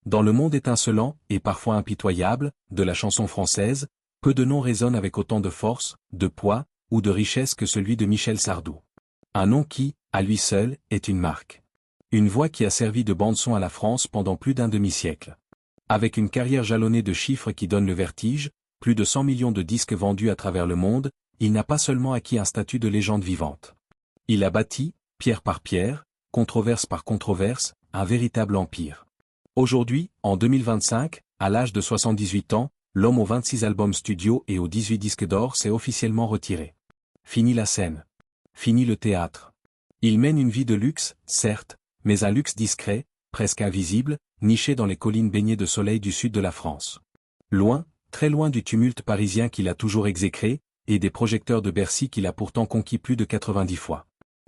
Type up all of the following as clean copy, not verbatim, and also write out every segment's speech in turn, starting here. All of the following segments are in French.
Dans le monde étincelant, et parfois impitoyable, de la chanson française, peu de noms résonnent avec autant de force, de poids, ou de richesse que celui de Michel Sardou. Un nom qui, à lui seul, est une marque. Une voix qui a servi de bande-son à la France pendant plus d'un demi-siècle. Avec une carrière jalonnée de chiffres qui donnent le vertige, plus de 100 millions de disques vendus à travers le monde, il n'a pas seulement acquis un statut de légende vivante. Il a bâti, pierre par pierre, controverse par controverse, un véritable empire. Aujourd'hui, en 2025, à l'âge de 78 ans, l'homme aux 26 albums studio et aux 18 disques d'or s'est officiellement retiré. Fini la scène. Fini le théâtre. Il mène une vie de luxe, certes, mais un luxe discret, presque invisible, niché dans les collines baignées de soleil du sud de la France. Loin, très loin du tumulte parisien qu'il a toujours exécré, et des projecteurs de Bercy qu'il a pourtant conquis plus de 90 fois.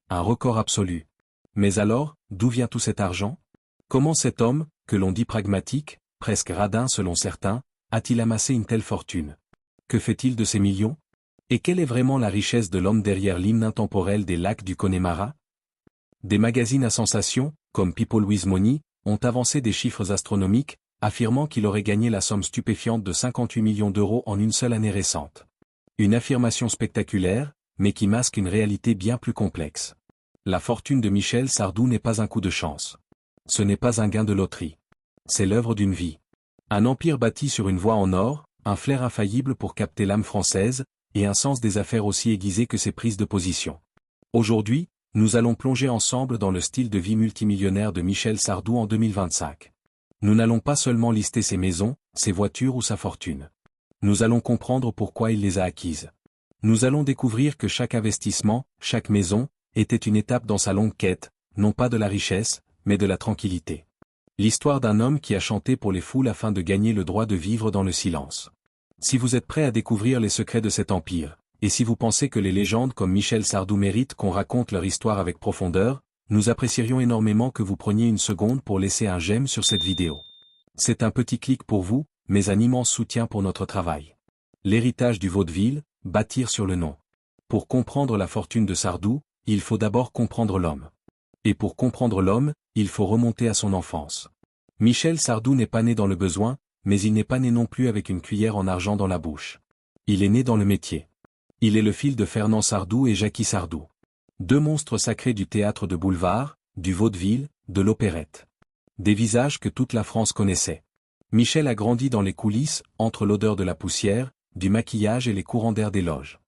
Un record absolu. Mais alors, d'où vient tout cet argent? Comment cet homme, que l'on dit pragmatique, presque radin selon certains, a-t-il amassé une telle fortune? Que fait-il de ces millions? Et quelle est vraiment la richesse de l'homme derrière l'hymne intemporel des lacs du Connemara? Des magazines à sensation, comme People with Money, ont avancé des chiffres astronomiques, affirmant qu'il aurait gagné la somme stupéfiante de 58 millions d'euros en une seule année récente. Une affirmation spectaculaire, mais qui masque une réalité bien plus complexe. La fortune de Michel Sardou n'est pas un coup de chance. Ce n'est pas un gain de loterie. C'est l'œuvre d'une vie. Un empire bâti sur une voie en or, un flair infaillible pour capter l'âme française, et un sens des affaires aussi aiguisé que ses prises de position. Aujourd'hui, nous allons plonger ensemble dans le style de vie multimillionnaire de Michel Sardou en 2025. Nous n'allons pas seulement lister ses maisons, ses voitures ou sa fortune. Nous allons comprendre pourquoi il les a acquises. Nous allons découvrir que chaque investissement, chaque maison, était une étape dans sa longue quête, non pas de la richesse, mais de la tranquillité. L'histoire d'un homme qui a chanté pour les foules afin de gagner le droit de vivre dans le silence. Si vous êtes prêt à découvrir les secrets de cet empire, et si vous pensez que les légendes comme Michel Sardou méritent qu'on raconte leur histoire avec profondeur, nous apprécierions énormément que vous preniez une seconde pour laisser un j'aime sur cette vidéo. C'est un petit clic pour vous, mais un immense soutien pour notre travail. L'héritage du vaudeville, bâtir sur le nom. Pour comprendre la fortune de Sardou, il faut d'abord comprendre l'homme. Et pour comprendre l'homme, il faut remonter à son enfance. Michel Sardou n'est pas né dans le besoin, mais il n'est pas né non plus avec une cuillère en argent dans la bouche. Il est né dans le métier. Il est le fils de Fernand Sardou et Jackie Sardou. Deux monstres sacrés du théâtre de boulevard, du vaudeville, de l'opérette. Des visages que toute la France connaissait. Michel a grandi dans les coulisses, entre l'odeur de la poussière, du maquillage et les courants d'air des loges.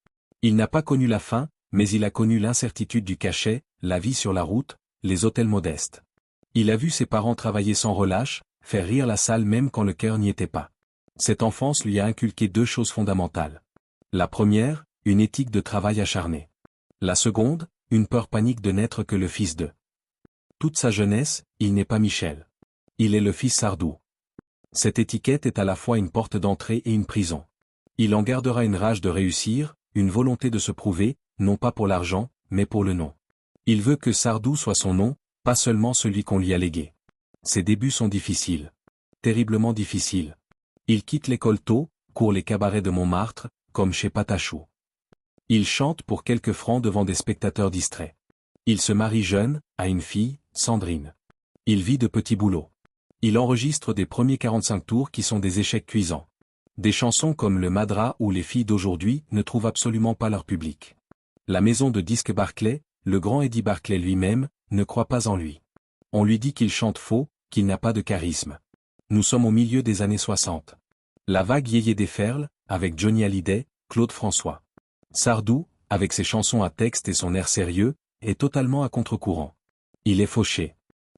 Il n'a pas connu la faim, mais il a connu l'incertitude du cachet, la vie sur la route, les hôtels modestes. Il a vu ses parents travailler sans relâche, faire rire la salle même quand le cœur n'y était pas. Cette enfance lui a inculqué deux choses fondamentales. La première, une éthique de travail acharné. La seconde, une peur panique de n'être que le fils de. Toute sa jeunesse, il n'est pas Michel. Il est le fils Sardou. Cette étiquette est à la fois une porte d'entrée et une prison. Il en gardera une rage de réussir, une volonté de se prouver, non pas pour l'argent, mais pour le nom. Il veut que Sardou soit son nom, pas seulement celui qu'on lui a légué. Ses débuts sont difficiles. Terriblement difficiles. Il quitte l'école tôt, court les cabarets de Montmartre, comme chez Patachou. Il chante pour quelques francs devant des spectateurs distraits. Il se marie jeune, a une fille, Sandrine. Il vit de petits boulots. Il enregistre des premiers 45 tours qui sont des échecs cuisants. Des chansons comme Le Madras ou Les filles d'aujourd'hui ne trouvent absolument pas leur public. La maison de disques Barclay, le grand Eddie Barclay lui-même, ne croit pas en lui. On lui dit qu'il chante faux, qu'il n'a pas de charisme. Nous sommes au milieu des années 60. La vague yéyé déferle, avec Johnny Hallyday, Claude François. Sardou, avec ses chansons à texte et son air sérieux, est totalement à contre-courant. Il est fauché.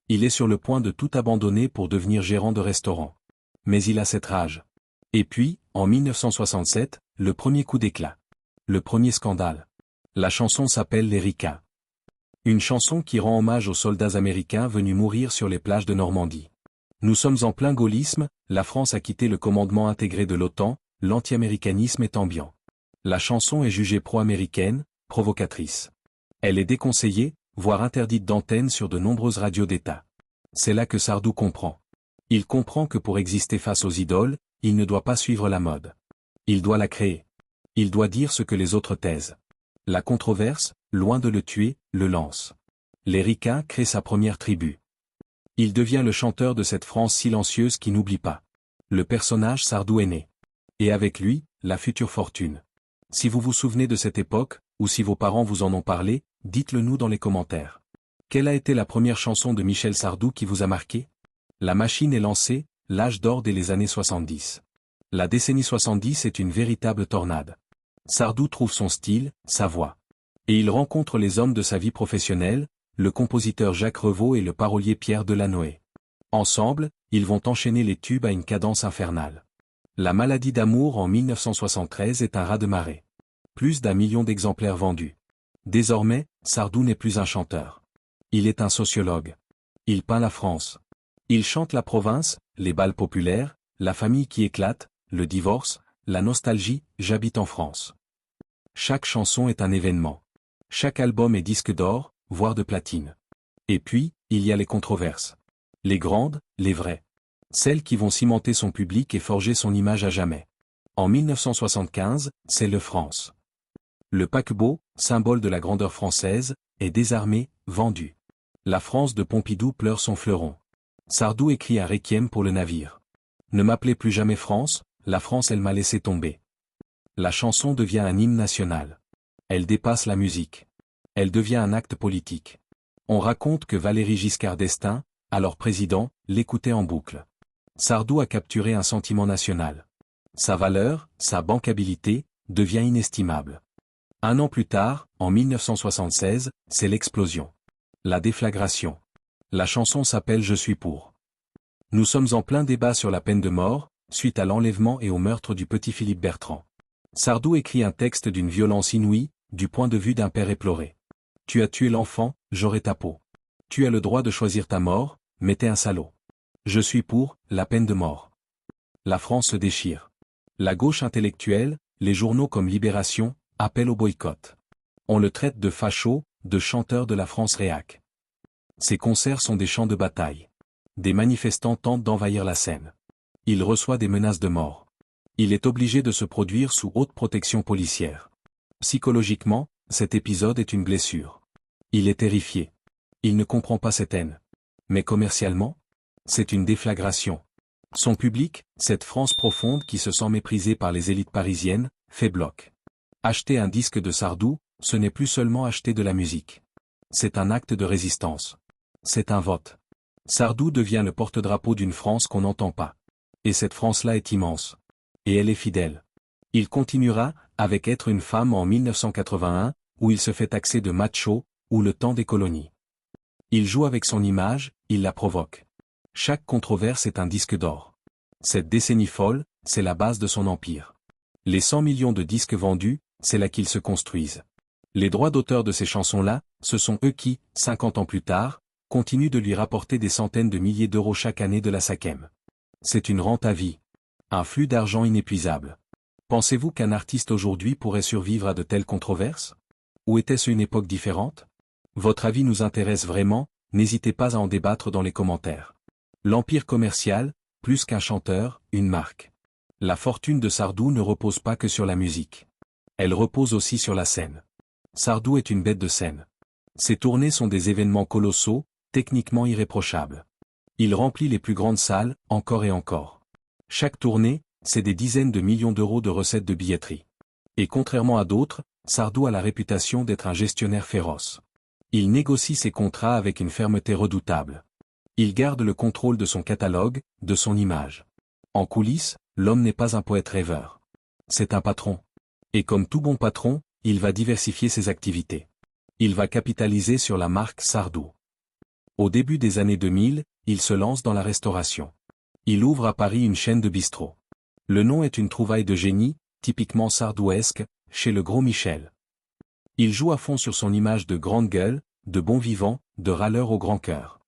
Il est sur le point de tout abandonner pour devenir gérant de restaurant. Mais il a cette rage. Et puis, en 1967, le premier coup d'éclat. Le premier scandale. La chanson s'appelle l'Erika. Une chanson qui rend hommage aux soldats américains venus mourir sur les plages de Normandie. Nous sommes en plein gaullisme, la France a quitté le commandement intégré de l'OTAN, l'anti-américanisme est ambiant. La chanson est jugée pro-américaine, provocatrice. Elle est déconseillée, voire interdite d'antenne sur de nombreuses radios d'État. C'est là que Sardou comprend. Il comprend que pour exister face aux idoles, il ne doit pas suivre la mode. Il doit la créer. Il doit dire ce que les autres taisent. La controverse, loin de le tuer, le lance. L'Erika crée sa première tribu. Il devient le chanteur de cette France silencieuse qui n'oublie pas. Le personnage Sardou est né. Et avec lui, la future fortune. Si vous vous souvenez de cette époque, ou si vos parents vous en ont parlé, dites-le nous dans les commentaires. Quelle a été la première chanson de Michel Sardou qui vous a marqué? La machine est lancée, l'âge d'or dès les années 70. La décennie 70 est une véritable tornade. Sardou trouve son style, sa voix. Et il rencontre les hommes de sa vie professionnelle, le compositeur Jacques Revaux et le parolier Pierre Delanoë. Ensemble, ils vont enchaîner les tubes à une cadence infernale. La maladie d'amour en 1973 est un raz-de-marée. Plus d'1 million d'exemplaires vendus. Désormais, Sardou n'est plus un chanteur. Il est un sociologue. Il peint la France. Il chante la province, les bals populaires, la famille qui éclate, le divorce, la nostalgie, j'habite en France. Chaque chanson est un événement. Chaque album est disque d'or, voire de platine. Et puis, il y a les controverses. Les grandes, les vraies. Celles qui vont cimenter son public et forger son image à jamais. En 1975, c'est le France. Le paquebot, symbole de la grandeur française, est désarmé, vendu. La France de Pompidou pleure son fleuron. Sardou écrit un requiem pour le navire. Ne m'appelez plus jamais France, la France elle m'a laissé tomber. La chanson devient un hymne national. Elle dépasse la musique. Elle devient un acte politique. On raconte que Valéry Giscard d'Estaing, alors président, l'écoutait en boucle. Sardou a capturé un sentiment national. Sa valeur, sa bancabilité, devient inestimable. Un an plus tard, en 1976, c'est l'explosion. La déflagration. La chanson s'appelle Je suis pour. Nous sommes en plein débat sur la peine de mort, suite à l'enlèvement et au meurtre du petit Philippe Bertrand. Sardou écrit un texte d'une violence inouïe, du point de vue d'un père éploré. Tu as tué l'enfant, j'aurai ta peau. Tu as le droit de choisir ta mort, mais t'es un salaud. Je suis pour la peine de mort. La France se déchire. La gauche intellectuelle, les journaux comme Libération, appellent au boycott. On le traite de facho, de chanteur de la France réac. Ses concerts sont des champs de bataille. Des manifestants tentent d'envahir la scène. Il reçoit des menaces de mort. Il est obligé de se produire sous haute protection policière. Psychologiquement, cet épisode est une blessure. Il est terrifié. Il ne comprend pas cette haine. Mais commercialement, c'est une déflagration. Son public, cette France profonde qui se sent méprisée par les élites parisiennes, fait bloc. Acheter un disque de Sardou, ce n'est plus seulement acheter de la musique. C'est un acte de résistance. C'est un vote. Sardou devient le porte-drapeau d'une France qu'on n'entend pas. Et cette France-là est immense. Et elle est fidèle. Il continuera, avec Être une femme en 1981, où il se fait taxer de macho, ou Le temps des colonies. Il joue avec son image, il la provoque. Chaque controverse est un disque d'or. Cette décennie folle, c'est la base de son empire. Les 100 millions de disques vendus, c'est là qu'ils se construisent. Les droits d'auteur de ces chansons-là, ce sont eux qui, 50 ans plus tard, continuent de lui rapporter des centaines de milliers d'euros chaque année de la SACEM. C'est une rente à vie. Un flux d'argent inépuisable. Pensez-vous qu'un artiste aujourd'hui pourrait survivre à de telles controverses? Ou était-ce une époque différente? Votre avis nous intéresse vraiment, n'hésitez pas à en débattre dans les commentaires. L'empire commercial, plus qu'un chanteur, une marque. La fortune de Sardou ne repose pas que sur la musique. Elle repose aussi sur la scène. Sardou est une bête de scène. Ses tournées sont des événements colossaux, techniquement irréprochables. Il remplit les plus grandes salles, encore et encore. Chaque tournée, c'est des dizaines de millions d'euros de recettes de billetterie. Et contrairement à d'autres, Sardou a la réputation d'être un gestionnaire féroce. Il négocie ses contrats avec une fermeté redoutable. Il garde le contrôle de son catalogue, de son image. En coulisses, l'homme n'est pas un poète rêveur. C'est un patron. Et comme tout bon patron, il va diversifier ses activités. Il va capitaliser sur la marque Sardou. Au début des années 2000, il se lance dans la restauration. Il ouvre à Paris une chaîne de bistrots. Le nom est une trouvaille de génie, typiquement sardouesque, chez le Gros Michel. Il joue à fond sur son image de grande gueule, de bon vivant, de râleur au grand cœur.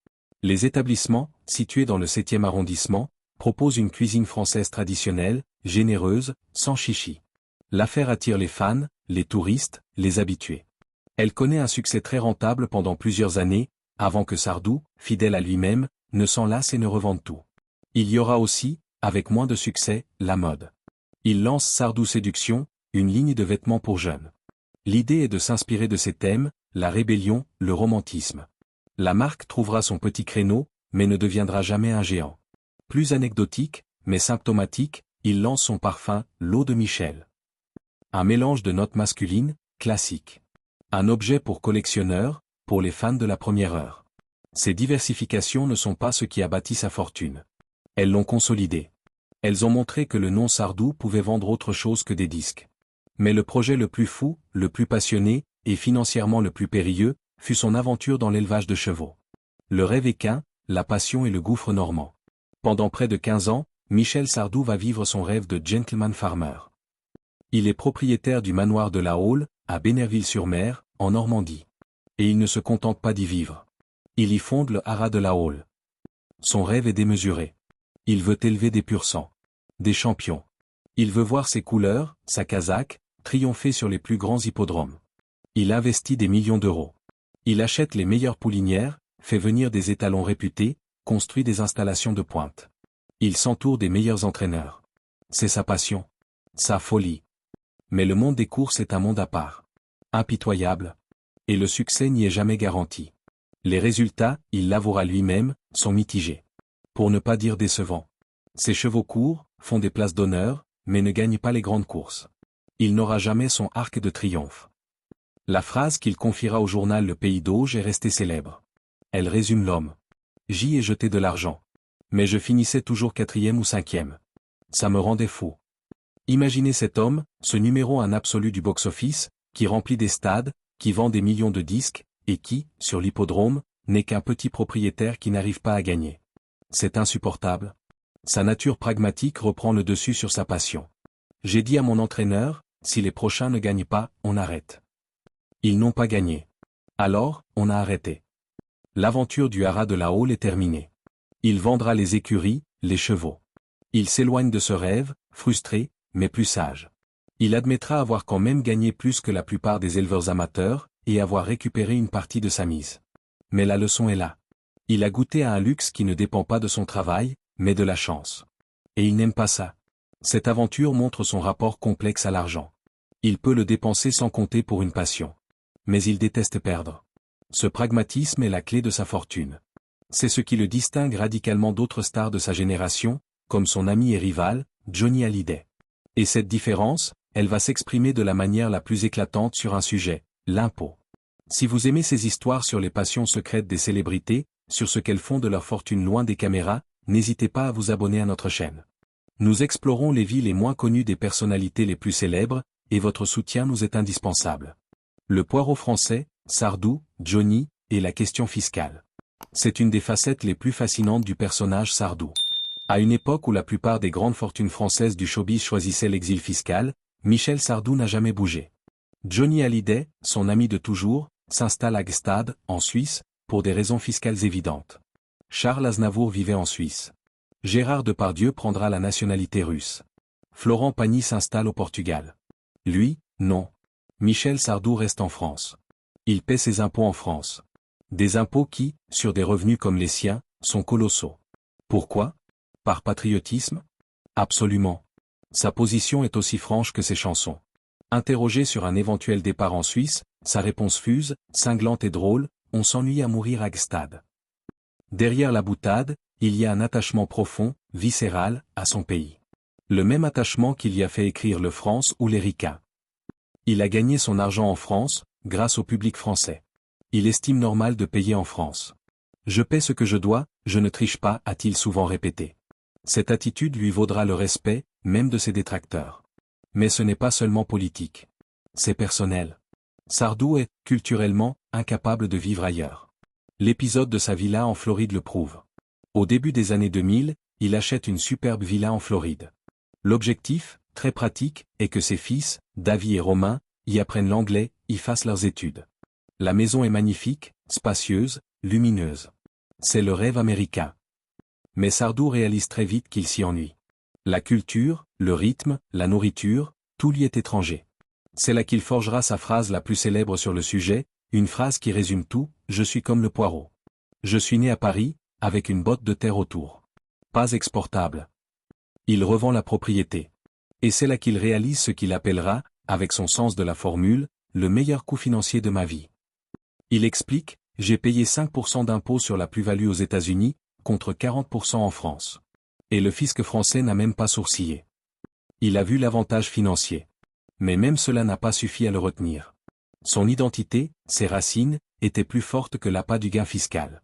Les établissements, situés dans le 7e arrondissement, proposent une cuisine française traditionnelle, généreuse, sans chichi. L'affaire attire les fans, les touristes, les habitués. Elle connaît un succès très rentable pendant plusieurs années, avant que Sardou, fidèle à lui-même, ne s'en lasse et ne revende tout. Il y aura aussi, avec moins de succès, la mode. Il lance Sardou Séduction, une ligne de vêtements pour jeunes. L'idée est de s'inspirer de ces thèmes, la rébellion, le romantisme. La marque trouvera son petit créneau, mais ne deviendra jamais un géant. Plus anecdotique, mais symptomatique, il lance son parfum, l'eau de Michel. Un mélange de notes masculines, classique. Un objet pour collectionneurs, pour les fans de la première heure. Ces diversifications ne sont pas ce qui a bâti sa fortune. Elles l'ont consolidé. Elles ont montré que le nom Sardou pouvait vendre autre chose que des disques. Mais le projet le plus fou, le plus passionné, et financièrement le plus périlleux, fut son aventure dans l'élevage de chevaux. Le rêve équin, la passion et le gouffre normand. Pendant près de 15 ans, Michel Sardou va vivre son rêve de gentleman farmer. Il est propriétaire du manoir de la Haule, à Bénerville-sur-Mer, en Normandie. Et il ne se contente pas d'y vivre. Il y fonde le haras de la Haule. Son rêve est démesuré. Il veut élever des pur-sang. Des champions. Il veut voir ses couleurs, sa casaque, triompher sur les plus grands hippodromes. Il investit des millions d'euros. Il achète les meilleures poulinières, fait venir des étalons réputés, construit des installations de pointe. Il s'entoure des meilleurs entraîneurs. C'est sa passion. Sa folie. Mais le monde des courses est un monde à part. Impitoyable. Et le succès n'y est jamais garanti. Les résultats, il l'avouera lui-même, sont mitigés. Pour ne pas dire décevants. Ses chevaux courent, font des places d'honneur, mais ne gagnent pas les grandes courses. Il n'aura jamais son arc de triomphe. La phrase qu'il confiera au journal Le Pays d'Auge est restée célèbre. Elle résume l'homme. J'y ai jeté de l'argent. Mais je finissais toujours 4e ou 5e. Ça me rendait fou. Imaginez cet homme, ce numéro 1 absolu du box-office, qui remplit des stades, qui vend des millions de disques, et qui, sur l'hippodrome, n'est qu'un petit propriétaire qui n'arrive pas à gagner. C'est insupportable. Sa nature pragmatique reprend le dessus sur sa passion. J'ai dit à mon entraîneur, si les prochains ne gagnent pas, on arrête. Ils n'ont pas gagné. Alors, on a arrêté. L'aventure du haras de la Haule est terminée. Il vendra les écuries, les chevaux. Il s'éloigne de ce rêve, frustré, mais plus sage. Il admettra avoir quand même gagné plus que la plupart des éleveurs amateurs, et avoir récupéré une partie de sa mise. Mais la leçon est là. Il a goûté à un luxe qui ne dépend pas de son travail, mais de la chance. Et il n'aime pas ça. Cette aventure montre son rapport complexe à l'argent. Il peut le dépenser sans compter pour une passion. Mais il déteste perdre. Ce pragmatisme est la clé de sa fortune. C'est ce qui le distingue radicalement d'autres stars de sa génération, comme son ami et rival, Johnny Hallyday. Et cette différence, elle va s'exprimer de la manière la plus éclatante sur un sujet, l'impôt. Si vous aimez ces histoires sur les passions secrètes des célébrités, sur ce qu'elles font de leur fortune loin des caméras, n'hésitez pas à vous abonner à notre chaîne. Nous explorons les vies les moins connues des personnalités les plus célèbres, et votre soutien nous est indispensable. Le poireau français, Sardou, Johnny, et la question fiscale. C'est une des facettes les plus fascinantes du personnage Sardou. À une époque où la plupart des grandes fortunes françaises du showbiz choisissaient l'exil fiscal, Michel Sardou n'a jamais bougé. Johnny Hallyday, son ami de toujours, s'installe à Gstaad, en Suisse, pour des raisons fiscales évidentes. Charles Aznavour vivait en Suisse. Gérard Depardieu prendra la nationalité russe. Florent Pagny s'installe au Portugal. Lui, non. Michel Sardou reste en France. Il paie ses impôts en France. Des impôts qui, sur des revenus comme les siens, sont colossaux. Pourquoi? Par patriotisme? Absolument. Sa position est aussi franche que ses chansons. Interrogé sur un éventuel départ en Suisse, sa réponse fuse, cinglante et drôle, on s'ennuie à mourir à Gstaad. Derrière la boutade, il y a un attachement profond, viscéral, à son pays. Le même attachement qu'il y a fait écrire le France ou l'Erika. Il a gagné son argent en France, grâce au public français. Il estime normal de payer en France. Je paie ce que je dois, je ne triche pas, a-t-il souvent répété. Cette attitude lui vaudra le respect, même de ses détracteurs. Mais ce n'est pas seulement politique. C'est personnel. Sardou est, culturellement, incapable de vivre ailleurs. L'épisode de sa villa en Floride le prouve. Au début des années 2000, il achète une superbe villa en Floride. L'objectif, très pratique, est que ses fils, Davy et Romain, y apprennent l'anglais, y fassent leurs études. La maison est magnifique, spacieuse, lumineuse. C'est le rêve américain. Mais Sardou réalise très vite qu'il s'y ennuie. La culture, le rythme, la nourriture, tout lui est étranger. C'est là qu'il forgera sa phrase la plus célèbre sur le sujet, une phrase qui résume tout, je suis comme le poireau. Je suis né à Paris, avec une botte de terre autour. Pas exportable. Il revend la propriété. Et c'est là qu'il réalise ce qu'il appellera, avec son sens de la formule, le meilleur coup financier de ma vie. Il explique, j'ai payé 5% d'impôts sur la plus-value aux États-Unis, contre 40% en France. Et le fisc français n'a même pas sourcillé. Il a vu l'avantage financier. Mais même cela n'a pas suffi à le retenir. Son identité, ses racines, étaient plus fortes que l'appât du gain fiscal.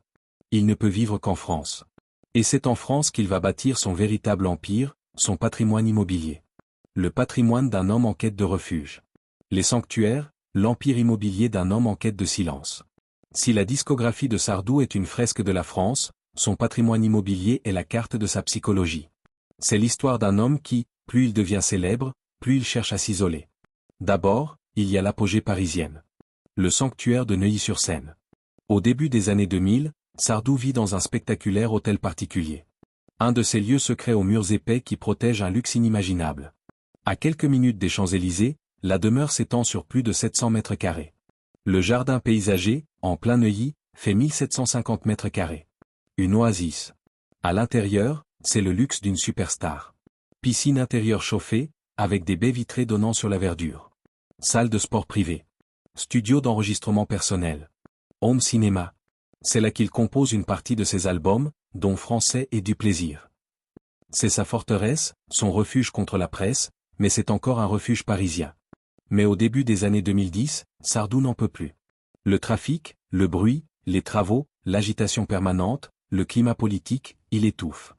Il ne peut vivre qu'en France. Et c'est en France qu'il va bâtir son véritable empire, son patrimoine immobilier. Le patrimoine d'un homme en quête de refuge. Les sanctuaires, l'empire immobilier d'un homme en quête de silence. Si la discographie de Sardou est une fresque de la France, son patrimoine immobilier est la carte de sa psychologie. C'est l'histoire d'un homme qui, plus il devient célèbre, plus il cherche à s'isoler. D'abord, il y a l'apogée parisienne. Le sanctuaire de Neuilly-sur-Seine. Au début des années 2000, Sardou vit dans un spectaculaire hôtel particulier. Un de ces lieux secrets aux murs épais qui protègent un luxe inimaginable. À quelques minutes des Champs-Élysées, la demeure s'étend sur plus de 700 mètres carrés. Le jardin paysager, en plein Neuilly, fait 1750 mètres carrés. Une oasis. À l'intérieur, c'est le luxe d'une superstar. Piscine intérieure chauffée, avec des baies vitrées donnant sur la verdure. Salle de sport privée. Studio d'enregistrement personnel. Home cinéma. C'est là qu'il compose une partie de ses albums, dont Français et du plaisir. C'est sa forteresse, son refuge contre la presse, mais c'est encore un refuge parisien. Mais au début des années 2010, Sardou n'en peut plus. Le trafic, le bruit, les travaux, l'agitation permanente, le climat politique, il étouffe.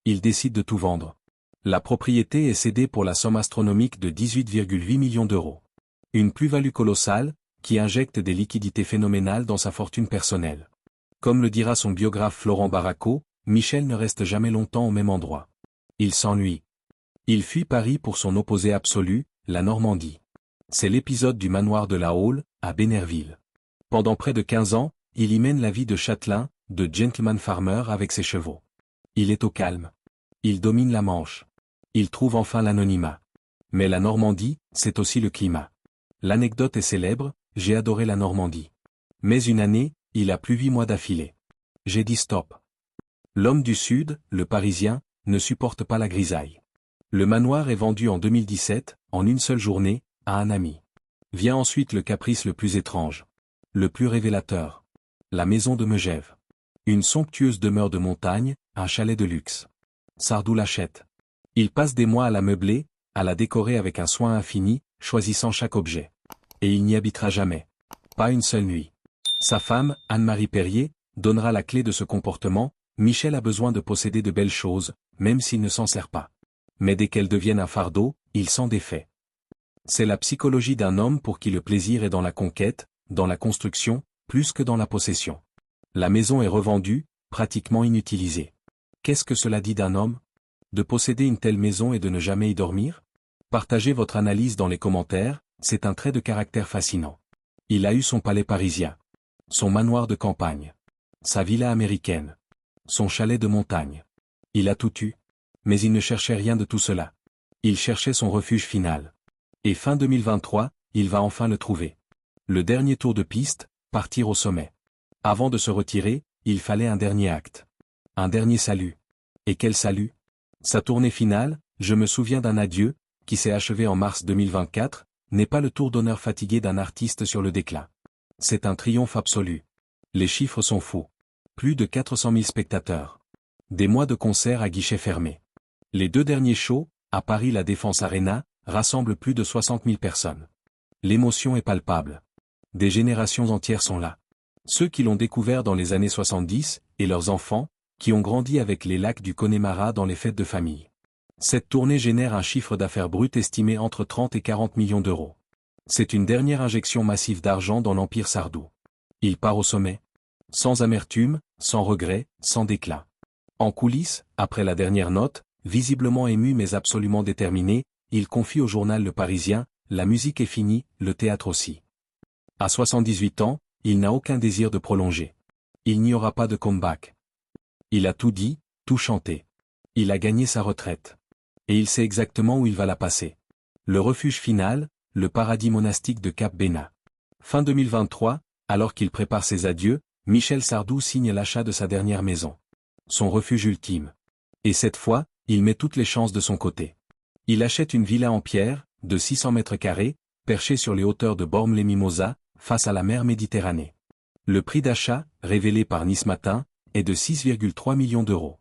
Il décide de tout vendre. La propriété est cédée pour la somme astronomique de 18,8 millions d'euros. Une plus-value colossale, qui injecte des liquidités phénoménales dans sa fortune personnelle. Comme le dira son biographe Florent Baraco, Michel ne reste jamais longtemps au même endroit. Il s'ennuie. Il fuit Paris pour son opposé absolu, la Normandie. C'est l'épisode du manoir de la Haule, à Bénerville. Pendant près de 15 ans, il y mène la vie de châtelain, de gentleman farmer avec ses chevaux. Il est au calme. Il domine la Manche. Il trouve enfin l'anonymat. Mais la Normandie, c'est aussi le climat. L'anecdote est célèbre, j'ai adoré la Normandie. Mais une année, il a plu 8 mois d'affilée. J'ai dit stop. L'homme du Sud, le Parisien, ne supporte pas la grisaille. Le manoir est vendu en 2017, en une seule journée, à un ami. Vient ensuite le caprice le plus étrange. Le plus révélateur. La maison de Megève. Une somptueuse demeure de montagne, un chalet de luxe. Sardou l'achète. Il passe des mois à la meubler, à la décorer avec un soin infini, choisissant chaque objet. Et il n'y habitera jamais. Pas une seule nuit. Sa femme, Anne-Marie Perrier, donnera la clé de ce comportement. Michel a besoin de posséder de belles choses, même s'il ne s'en sert pas. Mais dès qu'elles deviennent un fardeau, il s'en défait. C'est la psychologie d'un homme pour qui le plaisir est dans la conquête, dans la construction, plus que dans la possession. La maison est revendue, pratiquement inutilisée. Qu'est-ce que cela dit d'un homme? De posséder une telle maison et de ne jamais y dormir? Partagez votre analyse dans les commentaires, c'est un trait de caractère fascinant. Il a eu son palais parisien. Son manoir de campagne. Sa villa américaine. Son chalet de montagne. Il a tout eu. Mais il ne cherchait rien de tout cela. Il cherchait son refuge final. Et fin 2023, il va enfin le trouver. Le dernier tour de piste, partir au sommet. Avant de se retirer, il fallait un dernier acte. Un dernier salut. Et quel salut? Sa tournée finale, je me souviens d'un adieu, qui s'est achevé en mars 2024, n'est pas le tour d'honneur fatigué d'un artiste sur le déclin. C'est un triomphe absolu. Les chiffres sont fous. Plus de 400 000 spectateurs. Des mois de concerts à guichet fermé. Les 2 derniers shows, à Paris la Défense Arena, rassemblent plus de 60 000 personnes. L'émotion est palpable. Des générations entières sont là. Ceux qui l'ont découvert dans les années 70, et leurs enfants, qui ont grandi avec les lacs du Connemara dans les fêtes de famille. Cette tournée génère un chiffre d'affaires brut estimé entre 30 et 40 millions d'euros. C'est une dernière injection massive d'argent dans l'empire Sardou. Il part au sommet. Sans amertume, sans regret, sans déclin. En coulisses, après la dernière note, visiblement ému mais absolument déterminé, il confie au journal Le Parisien, la musique est finie, le théâtre aussi. À 78 ans, il n'a aucun désir de prolonger. Il n'y aura pas de comeback. Il a tout dit, tout chanté. Il a gagné sa retraite. Et il sait exactement où il va la passer. Le refuge final, le paradis monastique de Cap Bénat. Fin 2023, alors qu'il prépare ses adieux, Michel Sardou signe l'achat de sa dernière maison. Son refuge ultime. Et cette fois, il met toutes les chances de son côté. Il achète une villa en pierre, de 600 mètres carrés, perchée sur les hauteurs de Bormes-les-Mimosas, face à la mer Méditerranée. Le prix d'achat, révélé par Nice Matin, est de 6,3 millions d'euros.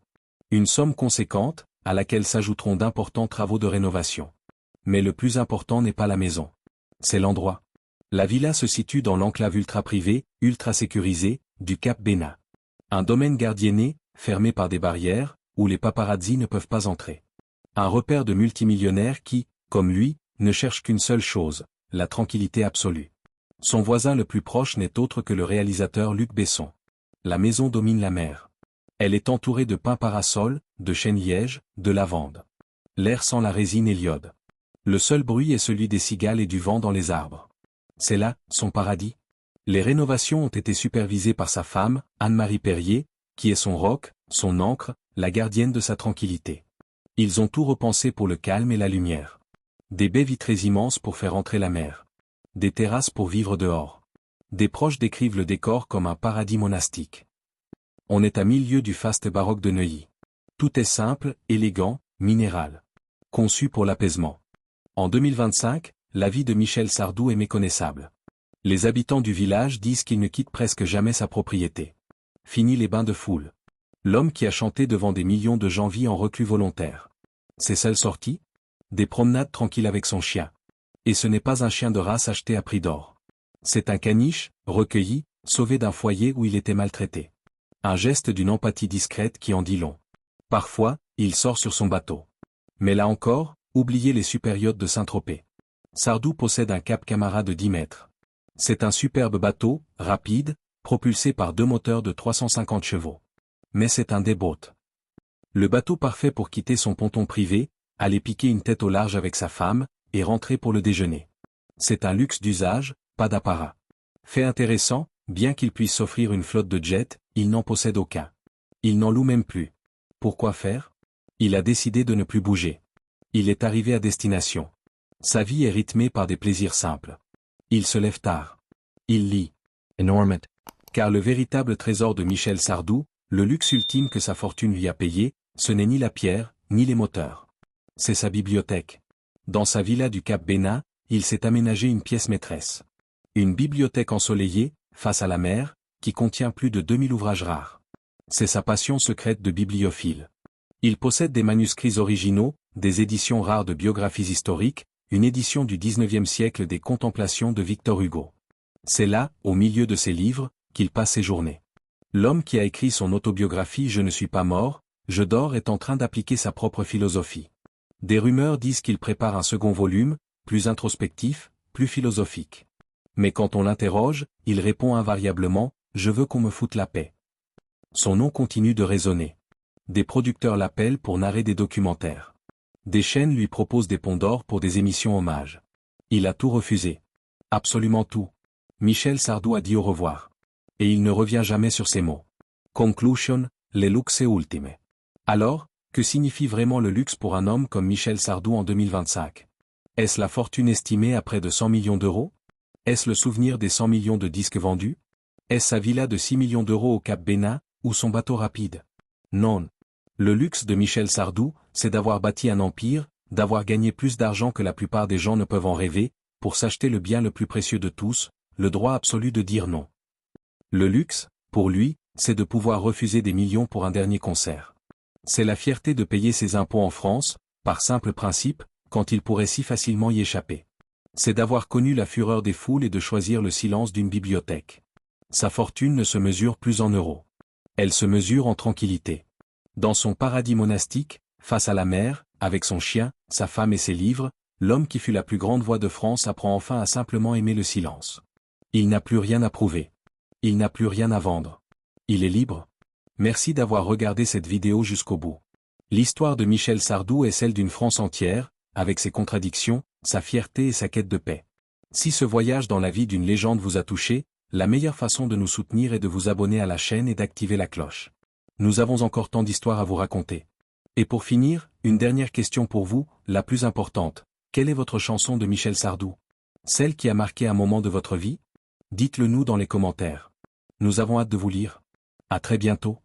Une somme conséquente, à laquelle s'ajouteront d'importants travaux de rénovation. Mais le plus important n'est pas la maison. C'est l'endroit. La villa se situe dans l'enclave ultra-privée, ultra-sécurisée, du Cap Bénat. Un domaine gardienné, fermé par des barrières, où les paparazzis ne peuvent pas entrer. Un repère de multimillionnaires qui, comme lui, ne cherche qu'une seule chose, la tranquillité absolue. Son voisin le plus proche n'est autre que le réalisateur Luc Besson. La maison domine la mer. Elle est entourée de pins parasols, de chênes lièges, de lavande. L'air sent la résine et l'iode. Le seul bruit est celui des cigales et du vent dans les arbres. C'est là, son paradis. Les rénovations ont été supervisées par sa femme, Anne-Marie Perrier, qui est son roc, son ancre, la gardienne de sa tranquillité. Ils ont tout repensé pour le calme et la lumière. Des baies vitrées immenses pour faire entrer la mer. Des terrasses pour vivre dehors. Des proches décrivent le décor comme un paradis monastique. On est à 1000 lieues du faste baroque de Neuilly. Tout est simple, élégant, minéral. Conçu pour l'apaisement. En 2025, la vie de Michel Sardou est méconnaissable. Les habitants du village disent qu'il ne quitte presque jamais sa propriété. Fini les bains de foule. L'homme qui a chanté devant des millions de gens vit en reclus volontaire. Ses seules sorties? Des promenades tranquilles avec son chien. Et ce n'est pas un chien de race acheté à prix d'or. C'est un caniche, recueilli, sauvé d'un foyer où il était maltraité. Un geste d'une empathie discrète qui en dit long. Parfois, il sort sur son bateau. Mais là encore, oubliez les super yachts de Saint-Tropez. Sardou possède un Cap Camara de 10 mètres. C'est un superbe bateau, rapide, propulsé par 2 moteurs de 350 chevaux. Mais c'est un déboute. Le bateau parfait pour quitter son ponton privé, aller piquer une tête au large avec sa femme, et rentrer pour le déjeuner. C'est un luxe d'usage, pas d'apparat. Fait intéressant, bien qu'il puisse s'offrir une flotte de jets, il n'en possède aucun. Il n'en loue même plus. Pourquoi faire? Il a décidé de ne plus bouger. Il est arrivé à destination. Sa vie est rythmée par des plaisirs simples. Il se lève tard. Il lit. Énorme. Car le véritable trésor de Michel Sardou, le luxe ultime que sa fortune lui a payé, ce n'est ni la pierre, ni les moteurs. C'est sa bibliothèque. Dans sa villa du Cap Bénat, il s'est aménagé une pièce maîtresse. Une bibliothèque ensoleillée, face à la mer, qui contient plus de 2000 ouvrages rares. C'est sa passion secrète de bibliophile. Il possède des manuscrits originaux, des éditions rares de biographies historiques, une édition du XIXe siècle des Contemplations de Victor Hugo. C'est là, au milieu de ses livres, qu'il passe ses journées. L'homme qui a écrit son autobiographie Je ne suis pas mort, je dors est en train d'appliquer sa propre philosophie. Des rumeurs disent qu'il prépare un second volume, plus introspectif, plus philosophique. Mais quand on l'interroge, il répond invariablement « Je veux qu'on me foute la paix ». Son nom continue de résonner. Des producteurs l'appellent pour narrer des documentaires. Des chaînes lui proposent des ponts d'or pour des émissions hommages. Il a tout refusé. Absolument tout. Michel Sardou a dit au revoir. Et il ne revient jamais sur ces mots. Conclusion, le luxe ultime. Alors, que signifie vraiment le luxe pour un homme comme Michel Sardou en 2025? Est-ce la fortune estimée à près de 100 millions d'euros? Est-ce le souvenir des 100 millions de disques vendus? Est-ce sa villa de 6 millions d'euros au Cap Bénat, ou son bateau rapide? Non. Le luxe de Michel Sardou, c'est d'avoir bâti un empire, d'avoir gagné plus d'argent que la plupart des gens ne peuvent en rêver, pour s'acheter le bien le plus précieux de tous, le droit absolu de dire non. Le luxe, pour lui, c'est de pouvoir refuser des millions pour un dernier concert. C'est la fierté de payer ses impôts en France, par simple principe, quand il pourrait si facilement y échapper. C'est d'avoir connu la fureur des foules et de choisir le silence d'une bibliothèque. Sa fortune ne se mesure plus en euros. Elle se mesure en tranquillité. Dans son paradis monastique, face à la mer, avec son chien, sa femme et ses livres, l'homme qui fut la plus grande voix de France apprend enfin à simplement aimer le silence. Il n'a plus rien à prouver. Il n'a plus rien à vendre. Il est libre. Merci d'avoir regardé cette vidéo jusqu'au bout. L'histoire de Michel Sardou est celle d'une France entière, avec ses contradictions, sa fierté et sa quête de paix. Si ce voyage dans la vie d'une légende vous a touché, la meilleure façon de nous soutenir est de vous abonner à la chaîne et d'activer la cloche. Nous avons encore tant d'histoires à vous raconter. Et pour finir, une dernière question pour vous, la plus importante. Quelle est votre chanson de Michel Sardou? Celle qui a marqué un moment de votre vie? Dites-le nous dans les commentaires. Nous avons hâte de vous lire. À très bientôt.